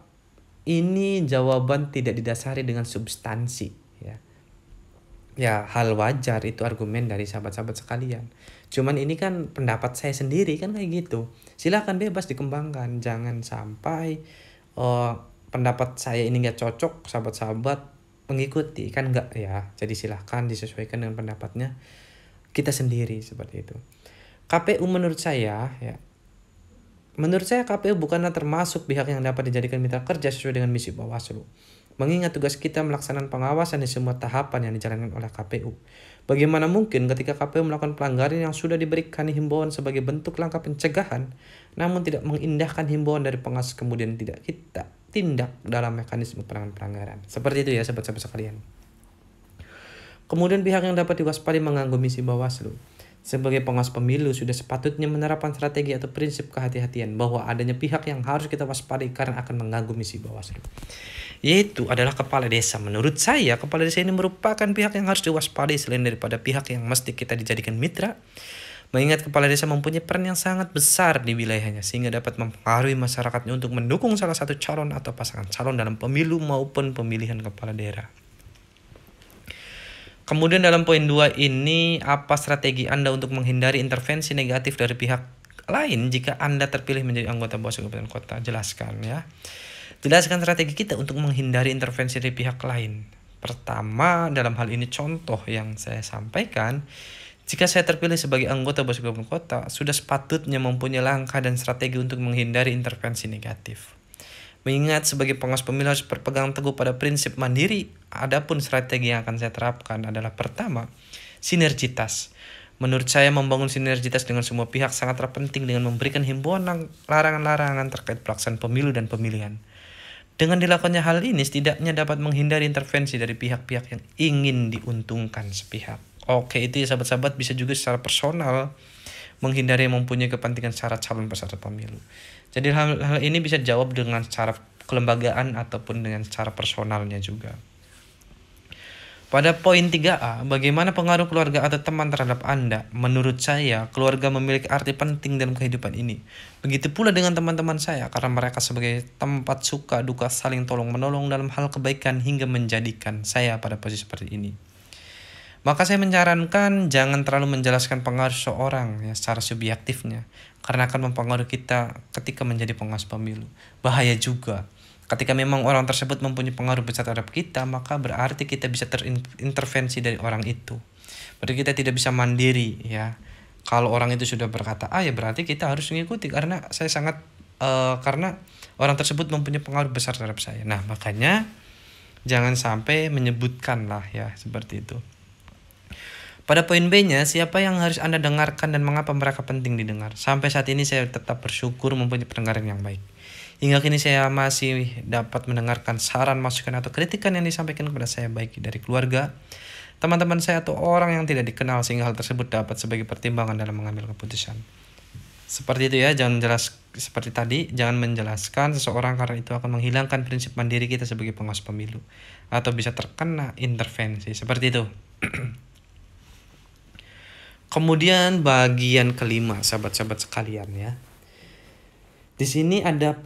ini jawaban tidak didasari dengan substansi ya. Ya, hal wajar itu argumen dari sahabat-sahabat sekalian. Cuman ini kan pendapat saya sendiri kan kayak gitu. Silahkan bebas dikembangkan. Jangan sampai pendapat saya ini nggak cocok, sahabat-sahabat mengikuti. Kan nggak ya. Jadi silahkan disesuaikan dengan pendapatnya kita sendiri seperti itu. KPU menurut saya ya. Menurut saya KPU bukanlah termasuk pihak yang dapat dijadikan mitra kerja sesuai dengan misi Bawaslu. Mengingat tugas kita melaksanakan pengawasan di semua tahapan yang dijalankan oleh KPU. Bagaimana mungkin ketika KPU melakukan pelanggaran yang sudah diberikan himbauan sebagai bentuk langkah pencegahan, namun tidak mengindahkan himbauan dari pengawas kemudian tidak kita tindak dalam mekanisme penanganan pelanggaran. Seperti itu ya sahabat-sahabat sekalian. Kemudian pihak yang dapat diwaspadai mengganggu misi Bawaslu. Sebagai pengawas pemilu sudah sepatutnya menerapkan strategi atau prinsip kehati-hatian bahwa adanya pihak yang harus kita waspadai karena akan mengganggu misi Bawaslu. Yaitu adalah kepala desa. Menurut saya, kepala desa ini merupakan pihak yang harus diwaspadai selain daripada pihak yang mesti kita dijadikan mitra. Mengingat kepala desa mempunyai peran yang sangat besar di wilayahnya sehingga dapat mempengaruhi masyarakatnya untuk mendukung salah satu calon atau pasangan calon dalam pemilu maupun pemilihan kepala daerah. Kemudian dalam poin 2 ini, apa strategi Anda untuk menghindari intervensi negatif dari pihak lain jika Anda terpilih menjadi anggota Bawaslu Kabupaten Kota? Jelaskan ya. Jelaskan strategi kita untuk menghindari intervensi dari pihak lain. Pertama, dalam hal ini contoh yang saya sampaikan, jika saya terpilih sebagai anggota Bawaslu Kabupaten Kota, sudah sepatutnya mempunyai langkah dan strategi untuk menghindari intervensi negatif. Mengingat sebagai pengawas pemilu harus berpegang teguh pada prinsip mandiri, adapun strategi yang akan saya terapkan adalah pertama, sinergitas. Menurut saya membangun sinergitas dengan semua pihak sangatlah penting dengan memberikan himbauan larangan-larangan terkait pelaksanaan pemilu dan pemilihan. Dengan dilakukannya hal ini setidaknya dapat menghindari intervensi dari pihak-pihak yang ingin diuntungkan sepihak. Oke, itu ya sahabat-sahabat, bisa juga secara personal menghindari mempunyai kepentingan secara calon peserta pemilu. Jadi hal ini bisa jawab dengan cara kelembagaan ataupun dengan cara personalnya juga. Pada poin 3A, bagaimana pengaruh keluarga atau teman terhadap Anda? Menurut saya, keluarga memiliki arti penting dalam kehidupan ini. Begitu pula dengan teman-teman saya, karena mereka sebagai tempat suka duka saling tolong-menolong dalam hal kebaikan hingga menjadikan saya pada posisi seperti ini. Maka saya menyarankan jangan terlalu menjelaskan pengaruh seorang ya, secara subjektifnya, karena akan mempengaruhi kita ketika menjadi pengawas pemilu. Bahaya juga. Ketika memang orang tersebut mempunyai pengaruh besar terhadap kita, maka berarti kita bisa terintervensi dari orang itu. Berarti kita tidak bisa mandiri ya. Kalau orang itu sudah berkata A ya berarti kita harus mengikuti karena karena orang tersebut mempunyai pengaruh besar terhadap saya. Nah, makanya jangan sampai menyebutkan lah ya seperti itu. Pada poin B-nya, siapa yang harus Anda dengarkan dan mengapa mereka penting didengar? Sampai saat ini saya tetap bersyukur mempunyai pendengaran yang baik. Hingga kini saya masih dapat mendengarkan saran, masukan, atau kritikan yang disampaikan kepada saya baik dari keluarga, teman-teman saya, atau orang yang tidak dikenal sehingga hal tersebut dapat sebagai pertimbangan dalam mengambil keputusan. Seperti itu ya, seperti tadi, jangan menjelaskan seseorang karena itu akan menghilangkan prinsip mandiri kita sebagai pengawas pemilu atau bisa terkena intervensi. Seperti itu. Kemudian bagian kelima, sahabat-sahabat sekalian ya. Di sini ada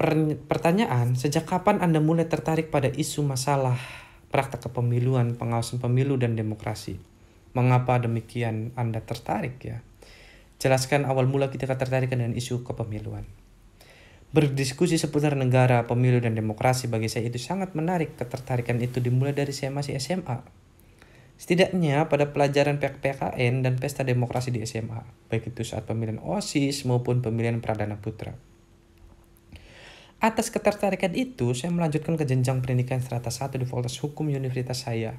pertanyaan, sejak kapan Anda mulai tertarik pada isu masalah praktek kepemiluan, pengawasan pemilu dan demokrasi? Mengapa demikian Anda tertarik ya? Jelaskan awal mula kita ketertarikan dengan isu kepemiluan. Berdiskusi seputar negara, pemilu dan demokrasi bagi saya itu sangat menarik. Ketertarikan itu dimulai dari saya masih SMA. Setidaknya pada pelajaran PKN dan pesta demokrasi di SMA, baik itu saat pemilihan OSIS maupun pemilihan Pradana Putra. Atas ketertarikan itu, saya melanjutkan ke jenjang pendidikan strata 1 di Fakultas Hukum Universitas saya,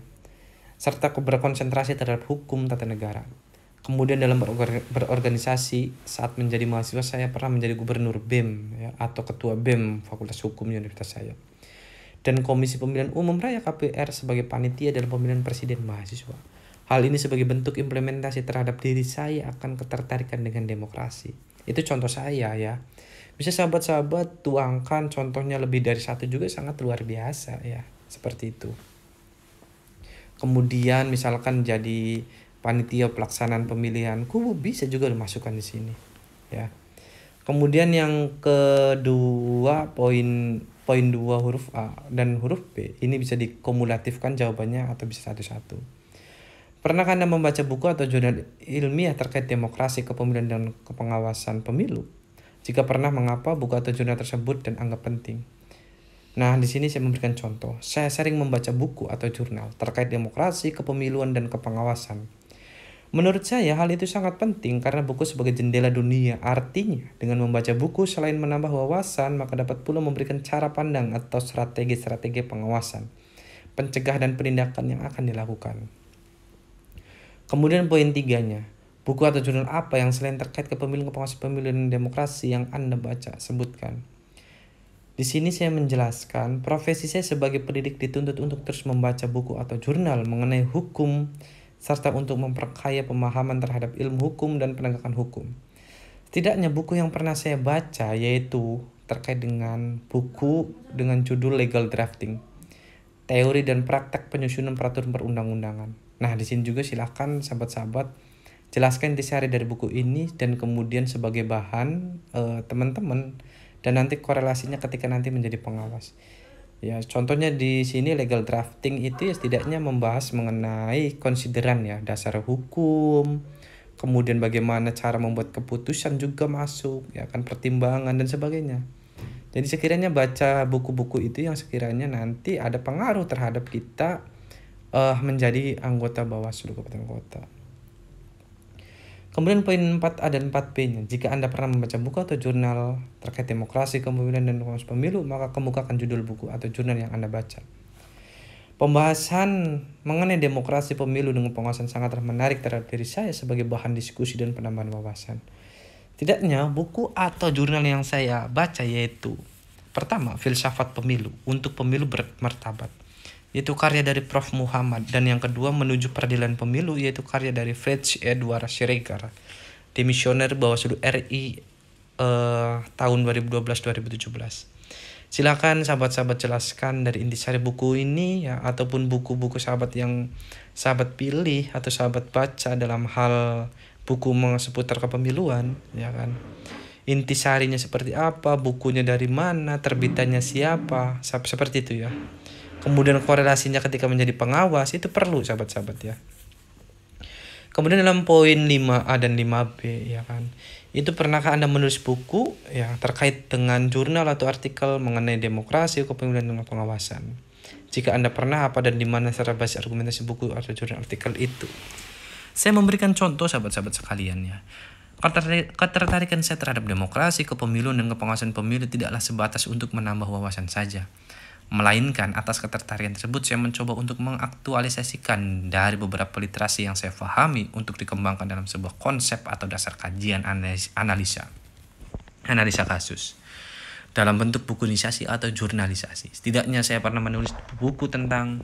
serta berkonsentrasi terhadap hukum tata negara. Kemudian dalam berorganisasi, saat menjadi mahasiswa saya pernah menjadi gubernur BEM ya, atau ketua BEM Fakultas Hukum Universitas saya. Dan Komisi Pemilihan Umum Raya KPR sebagai panitia dalam pemilihan presiden mahasiswa. Hal ini sebagai bentuk implementasi terhadap diri saya akan ketertarikan dengan demokrasi. Itu contoh saya ya. Bisa sahabat-sahabat tuangkan contohnya lebih dari satu juga sangat luar biasa ya. Seperti itu. Kemudian misalkan jadi panitia pelaksanaan pemilihanku bisa juga dimasukkan di sini ya. Kemudian yang kedua poin 2 huruf A dan huruf B ini bisa dikumulatifkan jawabannya atau bisa satu-satu. Pernah Anda membaca buku atau jurnal ilmiah terkait demokrasi, kepemilian dan kepengawasan pemilu? Jika pernah, mengapa buku atau jurnal tersebut dan anggap penting? Nah, di sini saya memberikan contoh. Saya sering membaca buku atau jurnal terkait demokrasi, kepemiluan dan kepengawasan. Menurut saya hal itu sangat penting karena buku sebagai jendela dunia. Artinya dengan membaca buku selain menambah wawasan maka dapat pula memberikan cara pandang atau strategi-strategi pengawasan, pencegah dan penindakan yang akan dilakukan. Kemudian poin 3-nya, buku atau jurnal apa yang selain terkait kepemiluan, kepengawasan pemilu dan demokrasi yang Anda baca, sebutkan. Di sini saya menjelaskan profesi saya sebagai pendidik dituntut untuk terus membaca buku atau jurnal mengenai hukum serta untuk memperkaya pemahaman terhadap ilmu hukum dan penegakan hukum. Setidaknya buku yang pernah saya baca yaitu terkait dengan buku dengan judul Legal Drafting, Teori dan Praktek Penyusunan Peraturan Perundang-undangan. Nah, di sini juga silakan sahabat-sahabat jelaskan intisari dari buku ini dan kemudian sebagai bahan teman-teman dan nanti korelasinya ketika nanti menjadi pengawas. Ya, contohnya di sini legal drafting itu ya setidaknya membahas mengenai konsideran ya, dasar hukum, kemudian bagaimana cara membuat keputusan juga masuk, ya kan, pertimbangan dan sebagainya. Jadi sekiranya baca buku-buku itu yang sekiranya nanti ada pengaruh terhadap kita menjadi anggota Bawaslu Kabupaten Kota. Kemudian poin 4A dan 4B-nya. Jika Anda pernah membaca buku atau jurnal terkait demokrasi, kepemilian, dan pengawasan pemilu, maka kemukakan judul buku atau jurnal yang Anda baca. Pembahasan mengenai demokrasi, pemilu, dengan pengawasan sangatlah menarik terhadap diri saya sebagai bahan diskusi dan penambahan wawasan. Tidaknya, buku atau jurnal yang saya baca yaitu pertama, Filsafat Pemilu untuk Pemilu Bermartabat, yaitu karya dari Prof. Muhammad, dan yang kedua Menuju Peradilan Pemilu, yaitu karya dari Fritz Edward Schreger, Demisioner Bawaslu RI tahun 2012-2017. Silakan sahabat-sahabat jelaskan dari intisari buku ini ya, ataupun buku-buku sahabat yang sahabat pilih atau sahabat baca dalam hal buku seputar kepemiluan, ya kan. Intisarinya seperti apa, bukunya dari mana, terbitannya siapa, seperti itu ya. Kemudian korelasinya ketika menjadi pengawas itu perlu sahabat-sahabat ya. Kemudian dalam poin 5A dan 5B ya kan. Itu pernahkah Anda menulis buku ya terkait dengan jurnal atau artikel mengenai demokrasi, kepemilian dan pengawasan? Jika Anda pernah, apa dan di mana secara basis argumentasi buku atau jurnal artikel itu? Saya memberikan contoh sahabat-sahabat sekalian ya. Ketertarikan saya terhadap demokrasi, kepemiluan dan pengawasan pemilu tidaklah sebatas untuk menambah wawasan saja. Melainkan atas ketertarikan tersebut saya mencoba untuk mengaktualisasikan dari beberapa literasi yang saya pahami untuk dikembangkan dalam sebuah konsep atau dasar kajian analisa kasus dalam bentuk bukunisasi atau jurnalisasi. Setidaknya saya pernah menulis buku tentang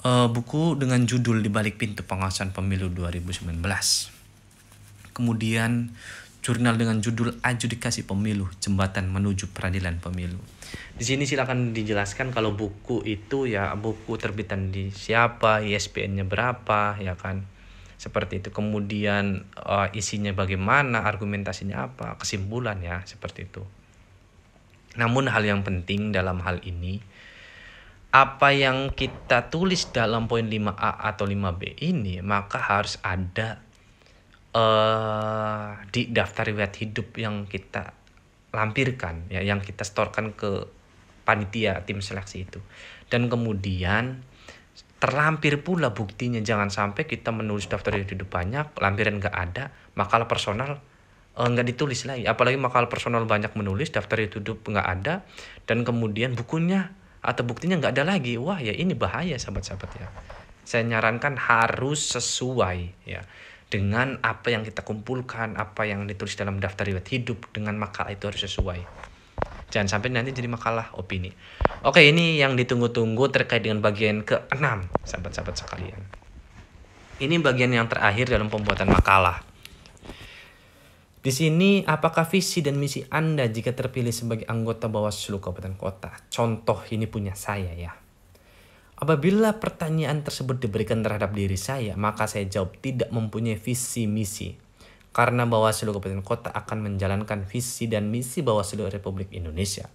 buku dengan judul Di Balik Pintu Pengawasan Pemilu 2019. Kemudian jurnal dengan judul Adjudikasi Pemilu, Jembatan Menuju Peradilan Pemilu. Di sini silakan dijelaskan kalau buku itu ya buku terbitan di siapa, ISBN-nya berapa, ya kan. Seperti itu. Kemudian isinya bagaimana, argumentasinya apa, kesimpulan ya, seperti itu. Namun hal yang penting dalam hal ini, apa yang kita tulis dalam poin 5A atau 5B ini maka harus ada di daftar riwayat hidup yang kita lampirkan ya, yang kita setorkan ke panitia tim seleksi itu. Dan kemudian terlampir pula buktinya. Jangan sampai kita menulis daftar riwayat hidup banyak, lampiran nggak ada, makalah personal nggak ditulis lagi. Apalagi makalah personal banyak menulis, daftar riwayat hidup nggak ada, dan kemudian bukunya atau buktinya nggak ada lagi. Wah ya, ini bahaya sahabat-sahabat ya. Saya nyarankan harus sesuai ya dengan apa yang kita kumpulkan, apa yang ditulis dalam daftar riwayat hidup, dengan makalah itu harus sesuai. Jangan sampai nanti jadi makalah opini. Oke, ini yang ditunggu-tunggu terkait dengan bagian ke-6, sahabat-sahabat sekalian. Ini bagian yang terakhir dalam pembuatan makalah. Di sini, apakah visi dan misi Anda jika terpilih sebagai anggota Bawaslu Kabupaten Kota? Contoh ini punya saya ya. Apabila pertanyaan tersebut diberikan terhadap diri saya, maka saya jawab tidak mempunyai visi misi. Karena Bawaslu Kabupaten Kota akan menjalankan visi dan misi Bawaslu Republik Indonesia.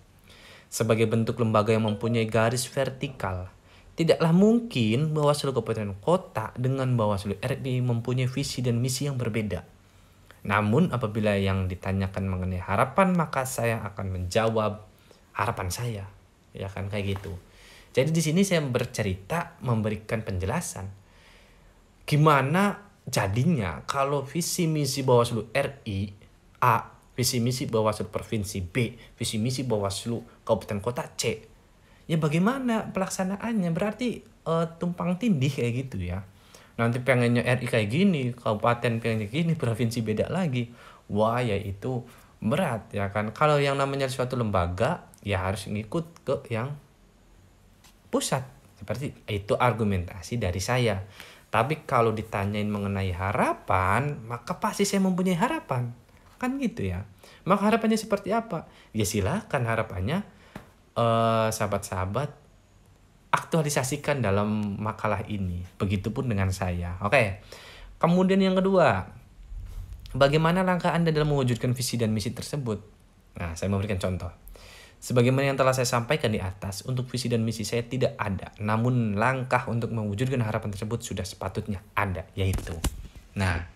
Sebagai bentuk lembaga yang mempunyai garis vertikal, tidaklah mungkin Bawaslu Kabupaten Kota dengan Bawaslu RI mempunyai visi dan misi yang berbeda. Namun apabila yang ditanyakan mengenai harapan, maka saya akan menjawab harapan saya. Ya kan, kayak gitu. Jadi di sini saya bercerita, memberikan penjelasan gimana jadinya kalau visi misi Bawaslu RI A, visi misi Bawaslu Provinsi B, visi misi Bawaslu Kabupaten Kota C. Ya bagaimana pelaksanaannya? Berarti tumpang tindih kayak gitu ya. Nanti pengennya RI kayak gini, kabupaten pengennya gini, provinsi beda lagi. Wah ya itu berat ya kan. Kalau yang namanya suatu lembaga ya harus ngikut ke yang pusat. Seperti itu argumentasi dari saya. Tapi kalau ditanyain mengenai harapan, maka pasti saya mempunyai harapan. Kan gitu ya. Maka harapannya seperti apa? Ya silakan harapannya sahabat-sahabat aktualisasikan dalam makalah ini. Begitupun dengan saya. Oke. Kemudian yang kedua, bagaimana langkah Anda dalam mewujudkan visi dan misi tersebut? Nah, saya memberikan contoh. Sebagaimana yang telah saya sampaikan di atas, untuk visi dan misi saya tidak ada. Namun langkah untuk mewujudkan harapan tersebut sudah sepatutnya ada, yaitu. Nah,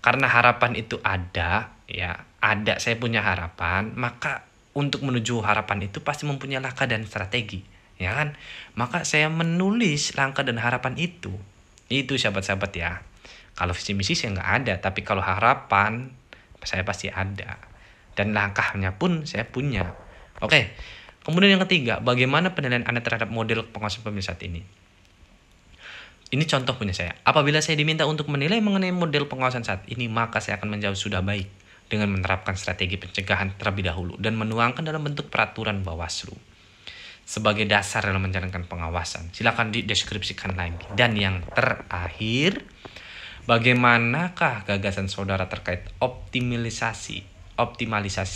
karena harapan itu ada, ya, ada saya punya harapan, maka untuk menuju harapan itu pasti mempunyai langkah dan strategi, ya kan? Maka saya menulis langkah dan harapan itu. Itu sahabat-sahabat ya. Kalau visi misi saya nggak ada, tapi kalau harapan saya pasti ada. Dan langkahnya pun saya punya. Oke, kemudian yang ketiga, bagaimana penilaian Anda terhadap model pengawasan pemilu saat ini? Ini contoh punya saya. Apabila saya diminta untuk menilai mengenai model pengawasan saat ini, maka saya akan menjawab sudah baik dengan menerapkan strategi pencegahan terlebih dahulu dan menuangkan dalam bentuk peraturan Bawaslu sebagai dasar dalam menjalankan pengawasan. Silakan dideskripsikan lagi. Dan yang terakhir, bagaimanakah gagasan saudara terkait optimalisasi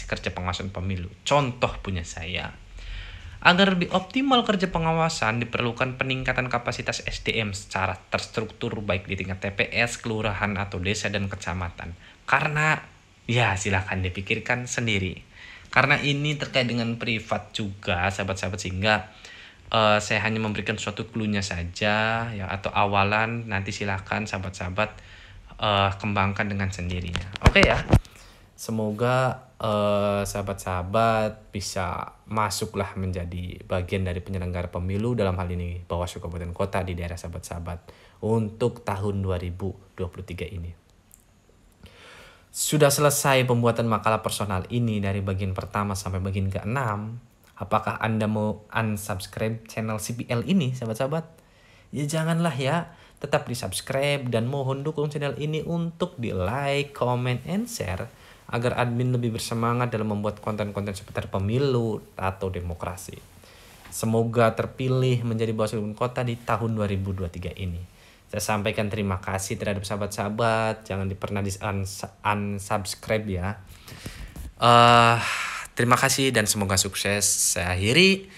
kerja pengawasan pemilu? Contoh punya saya. Agar lebih optimal kerja pengawasan, diperlukan peningkatan kapasitas SDM secara terstruktur baik di tingkat TPS, kelurahan atau desa dan kecamatan. Karena ya silakan dipikirkan sendiri. Karena ini terkait dengan privat juga, sahabat-sahabat, sehingga saya hanya memberikan suatu clue-nya saja ya, atau awalan. Nanti silakan sahabat-sahabat kembangkan dengan sendirinya. Oke ya. Semoga sahabat-sahabat bisa masuklah menjadi bagian dari penyelenggara pemilu, dalam hal ini Bawaslu Kabupaten Kota di daerah sahabat-sahabat untuk tahun 2023 ini. Sudah selesai pembuatan makalah personal ini dari bagian pertama sampai bagian ke-6. Apakah Anda mau unsubscribe channel CPL ini, sahabat-sahabat? Ya janganlah ya. Tetap di-subscribe dan mohon dukung channel ini untuk di-like, comment, and share agar admin lebih bersemangat dalam membuat konten-konten seputar pemilu atau demokrasi. Semoga terpilih menjadi Bawaslu Kota di tahun 2023 ini. Saya sampaikan terima kasih terhadap sahabat-sahabat. Jangan pernah unsubscribe ya. Terima kasih dan semoga sukses. Saya akhiri.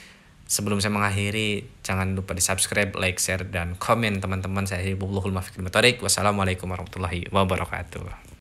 Sebelum saya mengakhiri, jangan lupa di subscribe, like, share, dan komen teman-teman. Saya Wassalamualaikum warahmatullahi wabarakatuh.